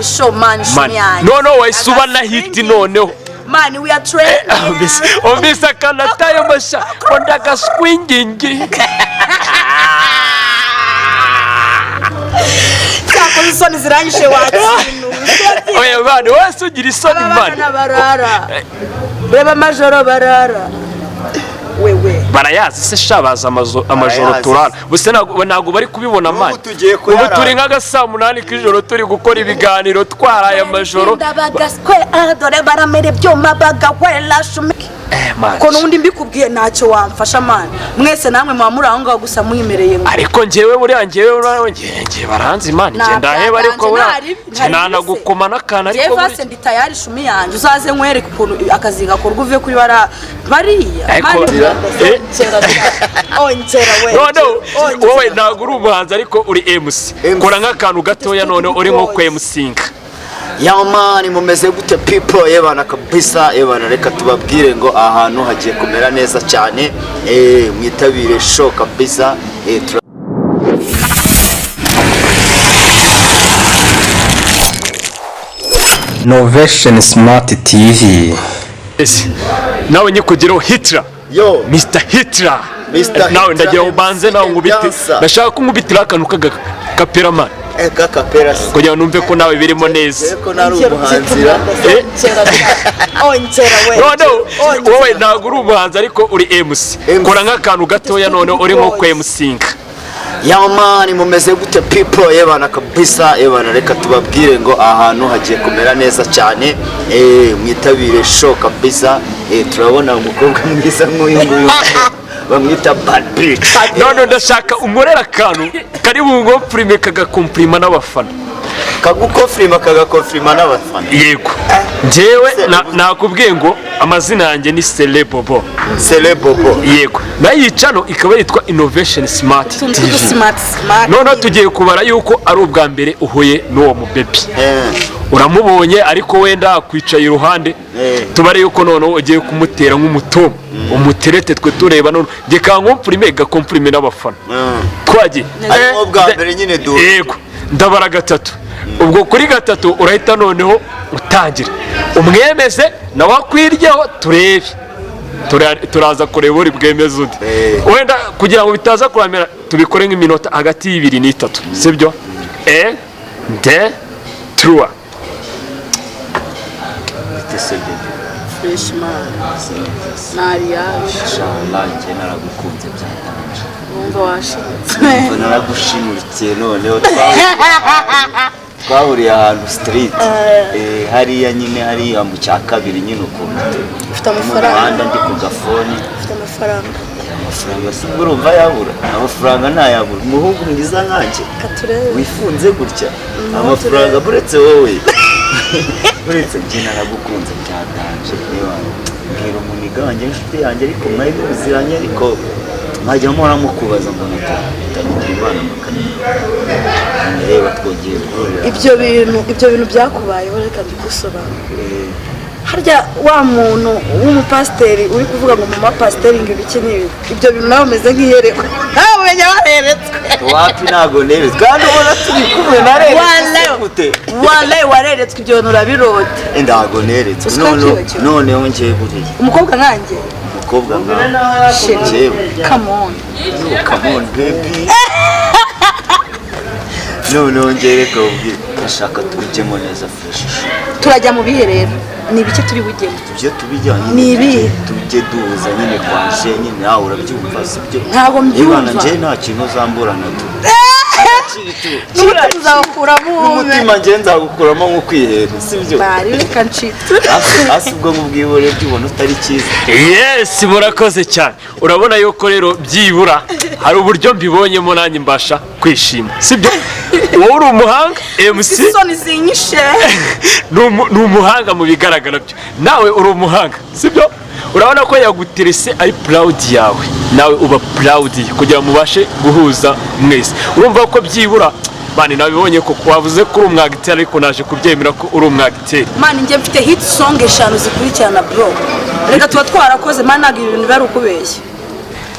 show man shimya no wayisuba na hit noneho man we are training obisa kana tayo masha ndagaswingingi cyakora isoni ziranyishe wakintu oya bana wese ugira isoni man barara reba majoro barara wewe barayazi se shabaza amajoro turara buse nago bari kubibona man ubu turi nk'agasa 8 k'ijoro turi gukora ibiganiro twaraye amajoro ndabagaswe dore baramere byoma bagawela shumiki ko nundi mbikubwiye ntacyo wamfasha man mwese namwe mwamura aho ngaho gusa muyimereye ariko ngewe buri ngewe baranzi man ngenda heba ariko nana gukoma nakana ariko buri Jefase ndi tayari shumi yanje uzaze nkwereka ukuntu akazi gakorwa uve kuri bariya wowe ntago uri umuhanzi ariko uri MC kora nk'akantu gatoya none uri nko kwemusinga yamani mumeze gute people yebana kabisa yebana reka tubabwire ngo ahantu hagiye kumera neza cyane mwitabire show kabisa Novation Smart TV nawe nyikugiraho Hitler yo Mr Hitler nawe ndagira ubanze nawe ngubiti ndashaka kumubitira akantu kagakapera man kapera kugira numve ko nawe birimo neza ko nari umuhanzira wowe ntago uri umuhanzi ariko uri MC kora nk'akantu gatoya none uri nko kwemusinga yamani mumeze gute people yebana kabisa yebana reka tubabwire ngo ahantu hagiye kumera neza cyane mwitabire show kabisa turabona umukobwa mwiza nk'uyu nguyu bamwita bad bitch none ndashaka umurera akantu kari bungo prime kagakomprima n'abafana kagakomprima n'abafana yego njewe nakubwiye ngo amazina yanjye ni Celebobo yego nayicano ikaba yitwa Innovation Smart TV none tugiye kubara yuko ari ubwa mbere uhuye n'uwo mubebi uramubonye ariko wenda kwicaye iruhande tubare yuko none ugiye kumutera nk'umutomo umuterete twe tureba none geka nkomprime gakomprime n'abafana twagiye ari ubwa mbere nyine do yego ndabara gatatu ubwo kuri gatatu urahita noneho utangira umwemeze nawe akwiryeho turebe turaza kureba uri bwemeze undi wenda kugira ngo bitaza kuramera tubikore nk'iminota hagati y'ibiri n'itatu sibyo de trois freshman mariage inshallah naragukunze byatanje umva washitse naragushimuritse noneho twahuriye ahantu street hariya nyine hariya mu cya kabiri nyine ukuntu ufite amafaranga ndi ku gafoni ufite amafaranga urumva yabura amafaranga ntayabura umuhungu mwiza nkanjye wifunze gutya amafaranga buretse wowe buretse njye naragukunze byatanje mbwira umuniga wanjye inshuti yanjye ariko mwari muziranye ariko mwajya muhora mukubaza ngo mutabigira imana reba twongeye guhurira ibyo bintu byakubayeho reka mbigusobanurire harya wa muntu w'umupasiteri uri kuvuga ngo mama pasiteri ngo ibiki n'ibi ibyo bintu nawe umeze nk'iyereko nawe umenya wareretswe wapi ntago neretswe kandi ubona turi kumwe nareretswe walayi wareretswe ibyo bintu urabirote ntago neretswe noneho ngiye buriya umukobwa nkanjye umukobwa nkanjye come on baby noneho ngiye reka ubwire ndashaka tubijyemo neza fresh turajya mu bihe rero ni ibiki turi bugemo ibyo tubijyanye ni ibi tujye duhuza nyine kwaje nyine nawe urabyumva sibyo ntabwo mbyumva nje nta kintu uzamburana tu tuzakuramo umutima nje nzagukuramo nko kwihera sibyo bari reka ncitse asubwo mubwibore byubona utari cyiza yes murakoze cyane urabona yuko rero byibura hari uburyo mbibonyemo nanjye mbasha kwishima sibyo wowe uri umuhanga MC isoni zinyishe ni umuhanga mu bigaragara byo nawe uri umuhanga sibyo urabona ko yaguterese ari proud yawe nawe uba proud kugira mubashe guhuza mwese urumva ko byibura bani nabibonye ko wavuze ko uri umwagiteri ariko naje kubyemera ko uri umwagiteri mani njye mfite hit song 5 zikurikirana bro reka tuba twarakoze mani ntabwo ibintu bari ukubeshya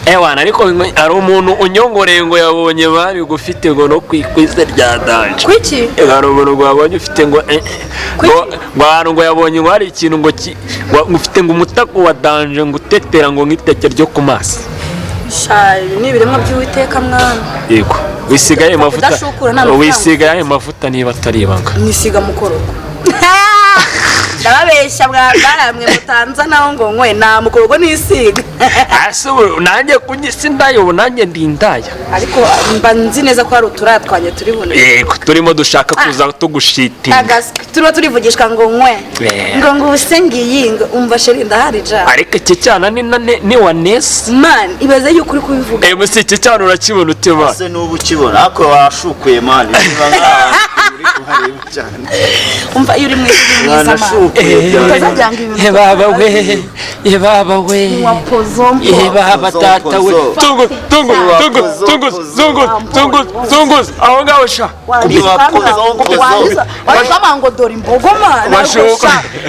ewana ariko ari umuntu unyongoreye ngo yabonye bari gufite ngo no kwikwiza rya danje kwiki hari umuntu gwabonye ufite ngo abantu ngo yabonye ngo hari ikintu ngo ufite ngo umutako wa danje ngo utetera ngo nk'iteke ryo ku maso shayi ni ibiremwa by'Uwiteka mwana yego wisigaye amavuta wisigaye amavuta niba atari ibanga nisiga mukorogo ndababeshya bwaramwe mutanza naho ngo nkwe nta mukorogo nisiga ase nanjye kunyisi ndayo nanjye ndindaya ariko mba nzi neza ko hari uturatwanye turi bune yego turimo dushaka kuza tugushitinga turimo turivugishwa ngo nkwe ngo ubusengiyi umva sheri ndahari ja ariko iki cyana ni Wanesi man ibaze yuko uri kubivuga musi iki cyana urakibona ute man ase nubu ukibona ako washukuye man niba uri kuhareba cyane umva iyo uri mwiza baba we baba tata we tungu aho ngaho sha washama ngo dore imbogo mana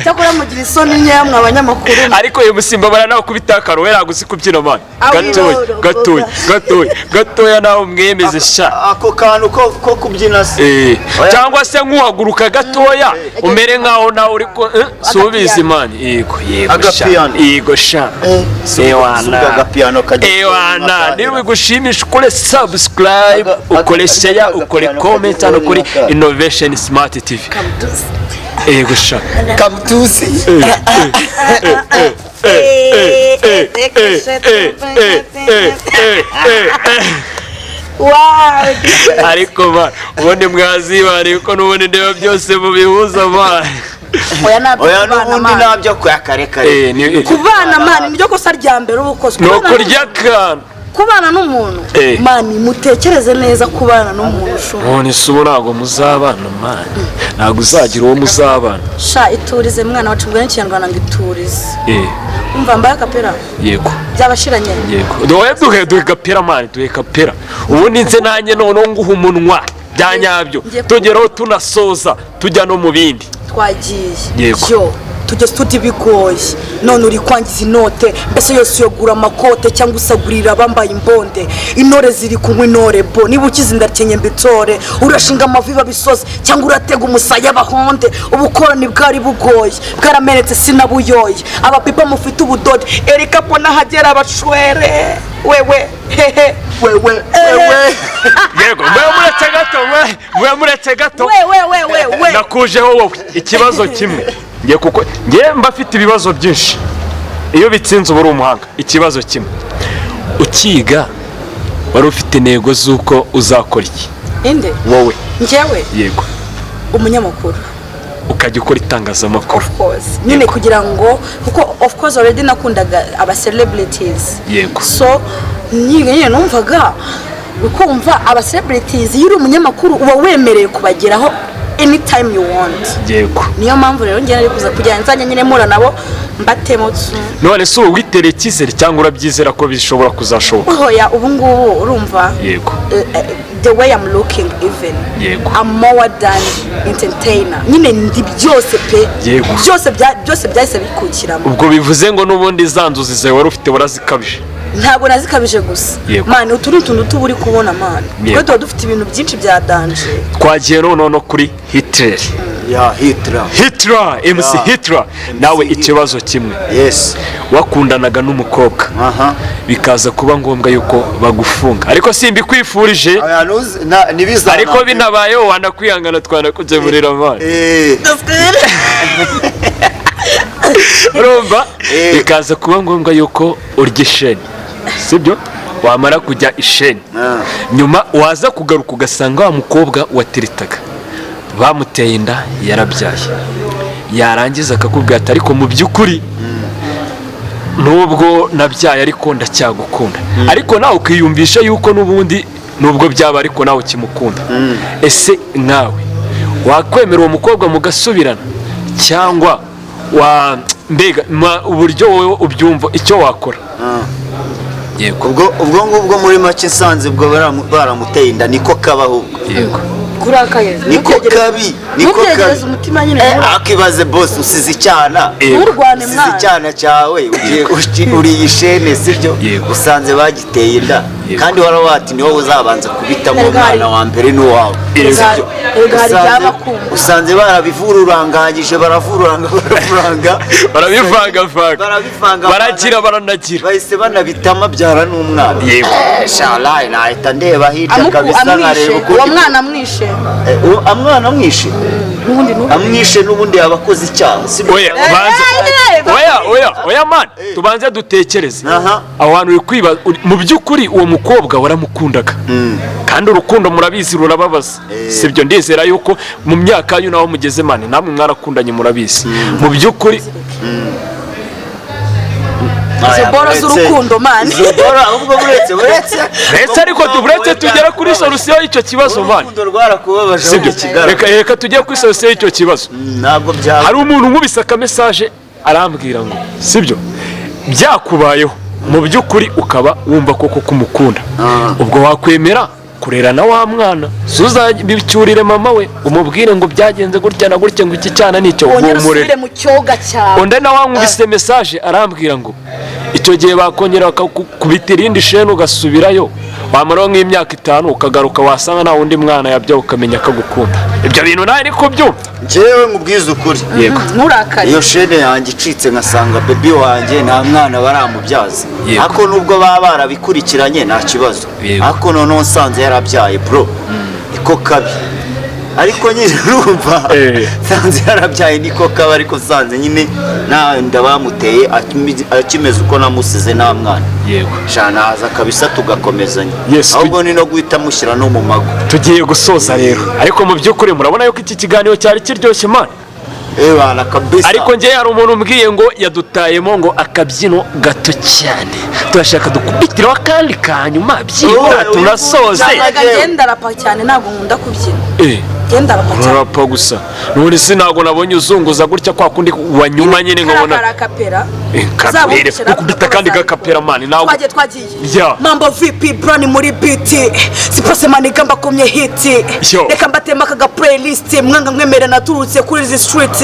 cyakora mugira isoni nyamwe abanyamakuru ariko uyu musimba baranaho kubitakaro wera gusi kubyina man gatoya naho mwemeze sha ako kantu ko kubyina se cyangwa se nk'uhaguruka gatoya umere nkaho nawe uri ko subizi man yego sha ewana niba gushimisha ukore subscribe ukore share ukore comment hano kuri Innovation Smart TV yego sha kamutusi ariko ba ubundi mwazibare ko n'ubundi ndeba byose mubihuza man oya n'ubundi nabyo kwakarekare kubana man niryo kosa rya mbere ubukozwe no kurya kan kubana n'umuntu mani mutekereze neza kubana n'umuntu ushobora none subo nago muzabana man nago uzagira uwo muzabana sha iturize mwana wacu mbwa n'ikinyarwanda ngo iturize umva mbaye kapera yego byabashiranye yego duhe kapera man duhe kapera ubundi nze nanjye none nguha umunwa byanyabyo tugeraho tunasoza tujya no mu bindi twagiye yego tugeze tuti bigoye none uri kwangiza inote mbese yose yogura amakote cyangwa usagurira bambaye imbonde intore ziri kunywa intore bo niba ukize ndakenye mbitore urashinga amavi babisoze cyangwa uratega umusaya bahonde ubukoroni bwari bugoye bwaramenetse sinabuyoye abapipa mufite ubudode erika po nahagera abashwere wewe hehe wewe yego muretse gato wewe nakujeho wowe ikibazo kimwe ngiye mba afite ibibazo byinshi iyo bitsinze uba uri umuhanga ikibazo kimwe ukiga wari ufite intego z'uko uzakora iki inde wowe njyewe yego umunyamakuru ukajya ukora itangazamakuru of course nyine kugira ngo kuko of course already nakundaga aba celebrities yego so nyine numvaga ukumva aba celebrities iyo uri umunyamakuru uba wemereye kubageraho anytime you want yego niyo mpamvu rero ngena ari kuza kujya nzanye nyine mura nabo mbatemo none se witere ikizere cyangwa urabyizera ko bishobora kuzashoboka oya ubu ngubu urumva yego the way I'm looking even yego I'm more than entertainer nyine ndi byose pe yego byose byahise bikukiramo ubwo bivuze ngo n'ubundi zanzuzi zawe wari ufite warazikabije ntabwo nazikabije gusa mani utu ni utuntu tuba uri kubona mani kuko tuba dufite ibintu byinshi bya danje twagiye noneho kuri Hitler MC Hitler nawe ikibazo kimwe wakundanaga n'umukobwa bikaza kuba ngombwa yuko bagufunga ariko simbikwifurije ariko binabayeho wanakwihangana twanakugemurira mani urumva bikaza kuba ngombwa yuko urya isheni sibyo wamara kujya isheni nyuma waza kugaruka ugasanga wa mukobwa watiritaga bamuteye inda yarabyaye yarangiza akakubwira ati ariko mu by'ukuri nubwo nabyaye ariko ndacyagukunda ariko nawe ukiyumvisha yuko n'ubundi nubwo byaba ariko nawe ukimukunda ese nkawe wakwemera uwo mukobwa mugasubirana cyangwa mbega uburyo wowe ubyumva icyo wakora yego ubwo ngubwo muri make nsanze ubwo baramuteye inda niko kabaho yego kurakaye niko kabi ntutegereze umutima nyine akibaze boss usize icyana nturwane usize icyana cyawe ugiye uriye ishene sibyo usanze bagiteye inda kandi warawati niwo uzabanza kubitamo umwana wa mbere n'uwawe usanze barabivururanganyije baravuranga baragira baranagira bahise banabitama byara n'umwana shalayi nahita ndeba hirya kabisa nkareba uko uwo mwana amwishe amwishe n'ubundi yabakoze icyaha oya man tubanze dutekereze aho hantu uri kwiba mu by'ukuri uwo mukobwa waramukundaga kandi urukundo murabizi rurababaza sibyo ndizera yuko mu myaka yanyu naho mugeze mani namwe mwarakundanye murabizi mu by'ukuri Zebora z'urukundo mani Zebora ahubwo buretse ariko tuburetse tugera kuri solution y'icyo kibazo mani urukundo rwarakubabaje sibyo reka tujye kuri solution y'icyo kibazo ntabwo byaba hari umuntu nkubise aka message arambwira ngo sibyo byakubayeho mu by'ukuri ukaba wumva koko kumukunda ubwo wakwemera kurera na wa mwana suzabicyurire mama we umubwire ngo byagenze gutya na gutya ngo iki cyana nicyo umurere mu cyoga cyawe onde na wankubise message arambwira ngo icyo gihe bakongera bakakubita irindi shene ugasubirayo wamara nk'imyaka 5 ukagaruka wasanga nta wundi mwana yabya ukamenya akagukunda ibyo bintu nawe ariko byumva njyewe nkubwiza ukuri yego nturakare iyo shene yanjye icitse nkasanga baby wanjye nta mwana baramubyaza ariko nubwo baba barabikurikiranye nta kibazo ariko noneho nsanze yarabyaye bro iko kabi ariko nyine urumva nsanze yarabyaye niko kaba ariko nsanze nyine nta nda bamuteye akimeze uko namusize nta mwana yego shanaza kabisa tugakomezanya ahubwo ni no guhita mushyira no mu mago tugiye gusoza rero ariko mu by'ukuri murabona yuko iki kiganiro cyari kiryoshye man bana kabisa ariko njye hari umuntu umbwiye ngo yadutayemo ngo akabyino gato cyane turashaka dukubitiraho akandi kanyuma byibura tunasoze genda rapa cyane ntabwo nkunda kubyina genda rapa cyane rapa gusa none se ntabwo nabonye uzunguza gutya kwa kundi wanyuma nyine nkabona karakapera kapera ukubita kandi gakapera mani nawe twagiye mambo VP brand muri beat sipose mani gamba komye hit reka mbatema kaga playlist mwanga mwemere naturutse kuri izi street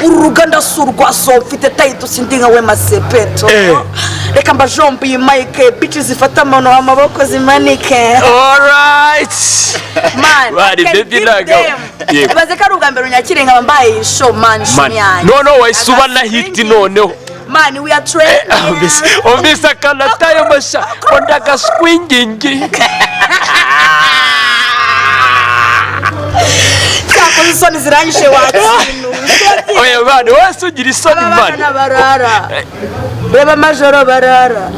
uru ruganda surwa so mfite title sindinga we masepeto reka mbajombi mic bitches zifata amano amaboko zimanike alright man bari baby naga baze karuga mbere unyakire nkaba mbaye show man shimyanye no waisuba na hit noneho man we are training obisa kana tayo masha ndagaswingingi cyako isoni ziranyishe wacu oya bana wese ugira isoni man barara beba majoro barara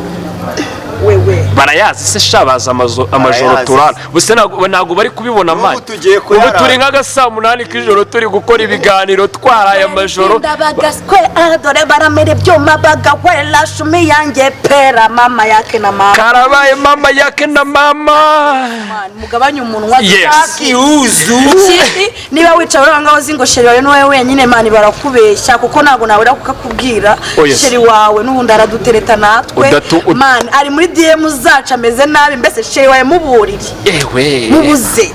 wewe barayazi se shabaza amajoro turara buse ntago bari kubibona mani ubu turi nk'agasa 8 k'ijoro turi gukora ibiganiro twaraye amajoro ndabagaswe dore baramere byoma bagawela shumi yanjye pera mama yake na mama karabaye mama yake na mama mugabanya umunwa kiuzu niba wicaye uranga uzi ngo sheri wawe nowe wenyine mani barakubeshya kuko nago nawe rakukubwira sheri wawe n'ubundi aradutereta natwe mani ari muri DM zacu ameze nabi mbese sheri wawe muburire mubuze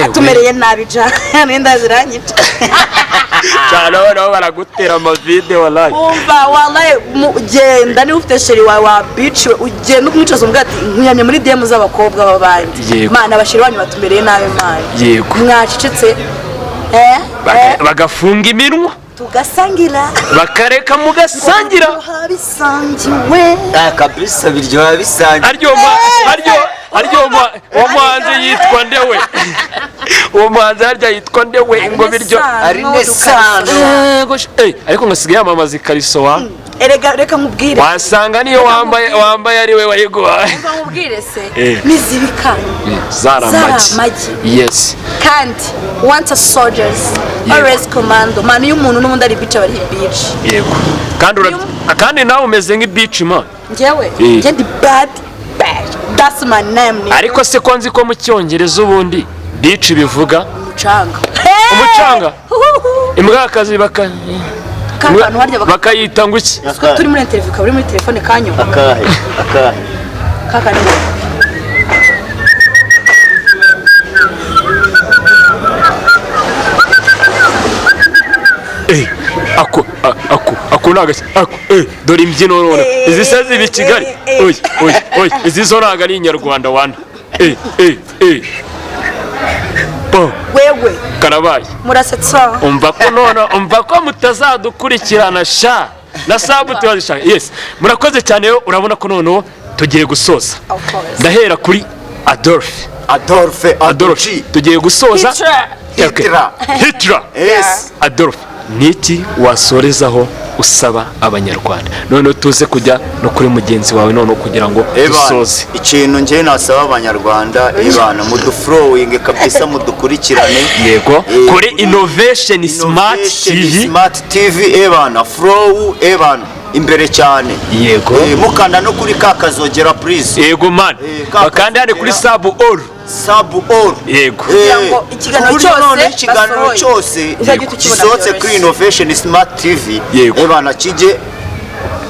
atumereye nabi cyane ndaziranyita cyane bano baragutera ama video wallahi umva wallahi genda ni ufite sheri wawe wa bitch ugenda umwicaza umugati nkuyanye muri DM z'abakobwa babandi mana abasheri wanyu batumereye nabi mani mwacicetse bagafunga iminwa tugasangira bakareka mugasangira habisangiwe kabisa biryo bisangiwe aryo umuhanzi yitwa ndewe uwo muhanzi harya yitwa ndewe ngo biryo ari nesano ariko ngasigaye yamamaza ikariso wa reka mubwire wasanga niyo wambaye ari we wayiguhaye mubwire se nizibikana zaramagi yes kandi want a soldiers always commando man iyo umuntu n'umuntu ari bitch bari bitch yego kandi nawe umeze nk'ibeach man njyewe ndi bad that's my name ariko se ko nzi ko mu cyongereza ubundi beach bivuga umucanga imbwakazi bakayita ngo iki turi muri interview kaburi muri telefone kanyo akahe ako nagashya dore imbyino none izi se ziba i Kigali izi zo ntago ari inyarwanda wana wewe karabaye murasetsa umva ko mutazadukurikirana sha na sabu tubazishaka. Yes, murakoze cyane. Urabona ko noneho tugiye gusoza. Ndahera kuri Adolphe tugiye gusoza Hitler. Yes, Adolphe niki wasorezaho usaba abanyarwanda noneho tuze kujya no kuri mugenzi wawe noneho kugira ngo dusoze. Ikintu ngiye nasaba abanyarwanda ibana muduflowing kabisa mudukurikirane yego kuri Innovation Smart TV ebana flow ebana imbere cyane yego mukanda no kuri kakazogera please yego man bakandi hande kuri sub all yego ngo ikiganiro cyose gisohotse kuri Innovation Smart TV ebana kije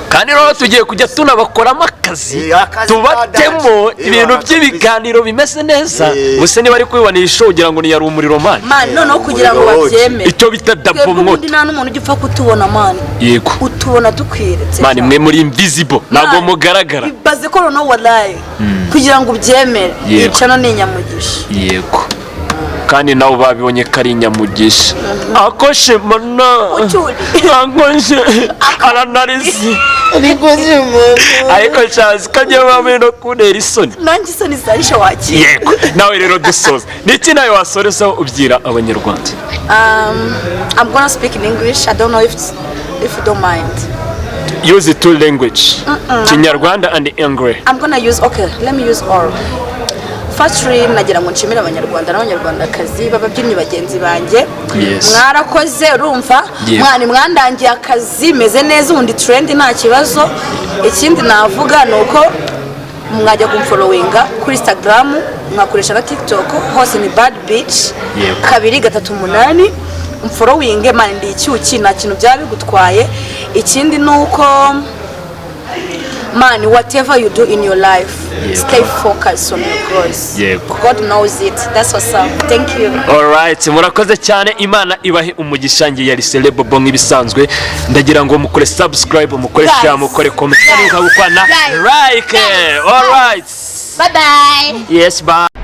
kandi rero tugiye kujya tunabakoramo akazi tubatemo ibintu by'ibiganiro bimeze neza gusa niba ari kwibanisha ugira ngo ni yari umuriro man noneho kugira ngo babyeme icyo bita double mode nta n'umuntu ugipfa kutubona man yego utubona dukwiretse man mwe muri invisible ntago mugaragara bibaze ko noneho wallahi kugira ngo ubyemere icano ni inyamugisha yego kandi nawe babibonye ko ari inyamugisha akoshe mana akoshe aranarizi ariko cyazi kajye bamwe no kuntera isoni nanjye isoni zarisha wakira yego nawe rero dusoza niki nawe wasorezaho ubyira abanyarwanda. I'm gonna speak in English. I don't know if you don't mind. Use the two language Kinyarwanda and English. I'm gonna use let me use all. Firstly nagira ngo nshimire abanyarwanda n'abanyarwandakazi bababyinnyi bagenzi banjye mwarakoze urumva mwani mwandangiye akazi meze neza ubundi trend nta kibazo. Ikindi navuga nuko mwajya kumfollowinga kuri Instagram mwakoresha na TikTok hose ni bad bitch 238 umfollowinge mani ndi icyuki nta kintu byaba bigutwaye. Ikindi nuko man, whatever you do in your life, stay focused on your growth. God knows it. That's what's up. Thank you. Alright, murakoze cyane. Imana ibahe umugisha ngiye yari Celebo nk'ibisanzwe. Ndagira ngo mukore subscribe, mukore share, mukore comment, mukana like. Alright. Bye bye. Yes, bye.